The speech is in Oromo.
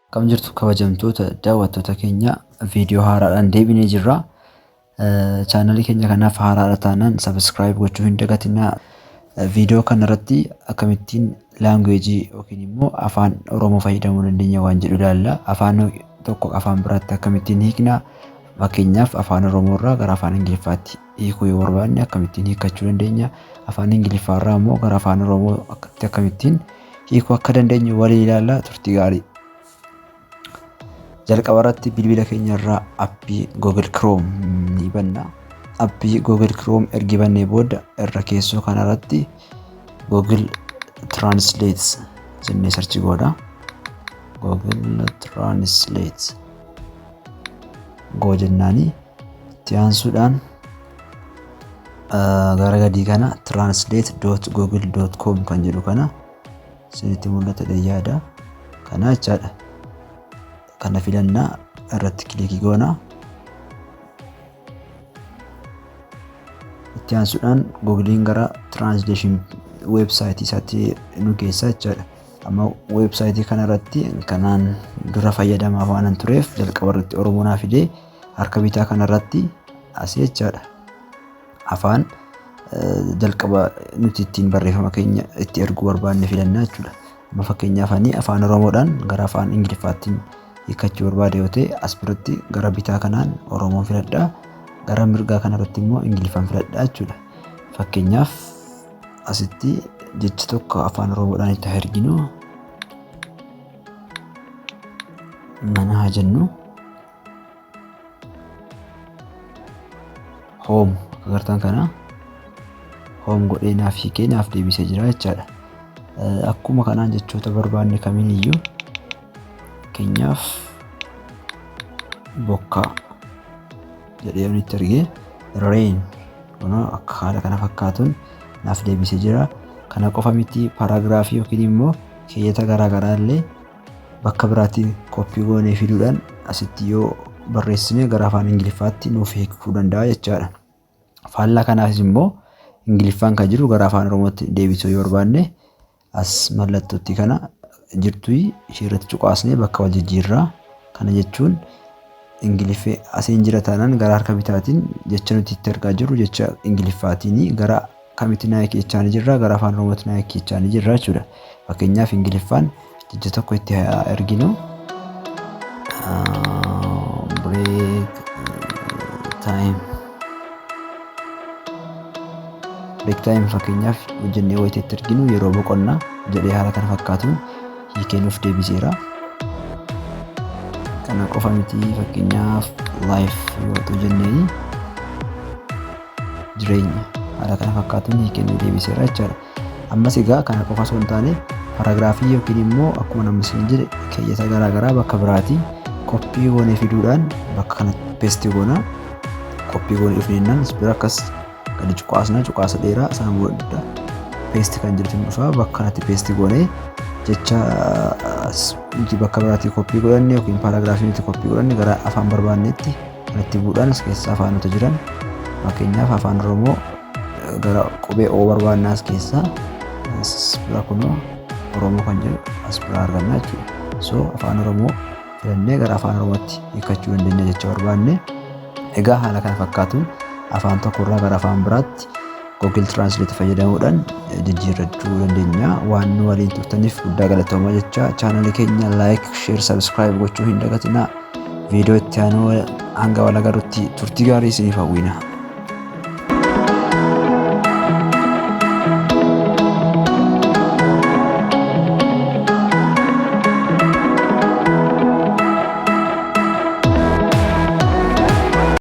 Akkam jirtu kabajamtoota daawwattoota keenya viidiyoo haaraadhaan deebinee jirra. Chaanalii keenya kanaaf haaraadha taanaan subscribe gochuu hin dagatinaa. Viidiyoo kanarratti akkamittiin laanguweejii yookiin immoo afaan Oromoo fayyadamuu dandeenya waan jedhu ilaalla. Afaan tokko afaan biraatti akkamittiin hiikna, fakkeenyaaf afaan Oromoo irraa gara afaan Ingiliffaatti hiikuu yoo barbaanne akkamittiin hiikachuu dandeenya, afaan Ingiliffaa irraa immoo gara afaan Oromoo akkamittiin hiikuu akka dandeenyu walii ilaalla. Turtii gaarii. jalqaba irratti bilbila keenya irraa appii Google Chrome ni banna. Appii Google Chrome ergi bannee booda irra keessoo kana irratti Google Translate jennee sarchi godha. Google Translate jennaani itti aansuudhaan gara gadii kana translate.google.com kan jedhu kana isinitti mul'ata yaada kana jechaadha. Kana filannaa irratti kilikii goona. Itti aansuudhaan Googleen gara translation website isaatti nu geessa jechaadha. Amma website kana irratti kanaan dura fayyadamaa waan tureef jalqaba irratti Oromoo naa fidee harka bitaa kana irratti asii jechaadha. Afaan jalqaba nuti ittiin barreeffama keenya itti erguu barbaanne filannaa jechuudha. Amma fakkeenyaaf ani afaan Oromoodhaan gara afaan Ingiliffaatti hiikachuu barbaade yoo ta'e as biratti gara bitaa kanaan Oromoon filadhaa, gara mirgaa kana irratti immoo Ingiliffaan filadhaa jechuudha. Fakkeenyaaf asitti jecha tokko afaan Oromoodhaan itti erginu mana haa jennu home agartan kana home godhee naaf hiikee naaf deebisee jira jechaadha. Akkuma kanaan jechoota barbaanne kamiiniyyuu fakkeenyaaf bokkaa jedhee yoo itti ergee rain akka haala kana fakkaatuun naaf deebisee jira. Kana qofa miti paaraagiraafii yookiin immoo keeyyata garaagaraa illee bakka biraatti koppii goonee fiduudhaan asitti yoo barreessine gara afaan Ingiliffaatti nuuf hiikuu danda'a jechaadha. Faallaa kanaafis immoo Ingiliffaan kan jiru gara afaan Oromootti deebisuu yoo barbaanne as mallattootti kana jirtu isheerratti cuqaasnee bakka wal jijjiirraa. Kana jechuun Ingiliffee asiin jira taanaan gara harka bitaatiin jecha nuti itti argaa jirru jecha Ingiliffaatiin gara kamitti naa hiikechaa ni jirra, gara afaan Oromootti naa hiikechaa ni jirra jechuudha. Fakkeenyaaf Ingiliffaan jecha tokko itti erginu break time fakkeenyaaf hojjennee wayita itti erginu yeroo boqonnaa jedhee haala kana fakkaatuun hiikee nuuf deebiseera. Kana qofa miti fakkeenyaaf life yoo hojjennee jireenya haala kana fakkaatuun hiikee nuuf deebiseera jechaadha. Ammas egaa kana qofa osoo hin taane paaraagiraafii yookiin immoo akkuma namni isin jedhe keeyyata garaagaraa bakka biraatii koppii goonee fiduudhaan bakka kanatti peestii goona. Koppii goonee dhufneennan bira akkas gadi cuqaasa dheeraa isaan booda peestii kan jirtu dhufaa bakka kanatti peestii goonee jecha nuti bakka biraatii koppii godhanne yookiin paaraagiraafii nuti koppii godhanne gara afaan barbaannetti kanatti bu'uudhaan as keessa afaanota jiran fakkeenyaaf afaan Oromoo gara qubee O barbaannaa as keessaa as bira kunoo Oromoo kan jedhu as bira argannaa jechuudha. So afaan Oromoo filannee gara afaan Oromootti hiikachuu dandeenya jecha barbaanne. Egaa haala kana fakkaatuun afaan tokko irraa gara afaan biraatti Google Translate fayyadamuudhaan jijjiirrachuu dandeenya. Waan nu waliin turtaniif guddaa galatoomaa jecha chaanalii keenya like, share, subscribe gochuu hin dagatinaa. Viidiyoo itti aanu hanga wal agarrutti turtii gaarii isiniif hawwina.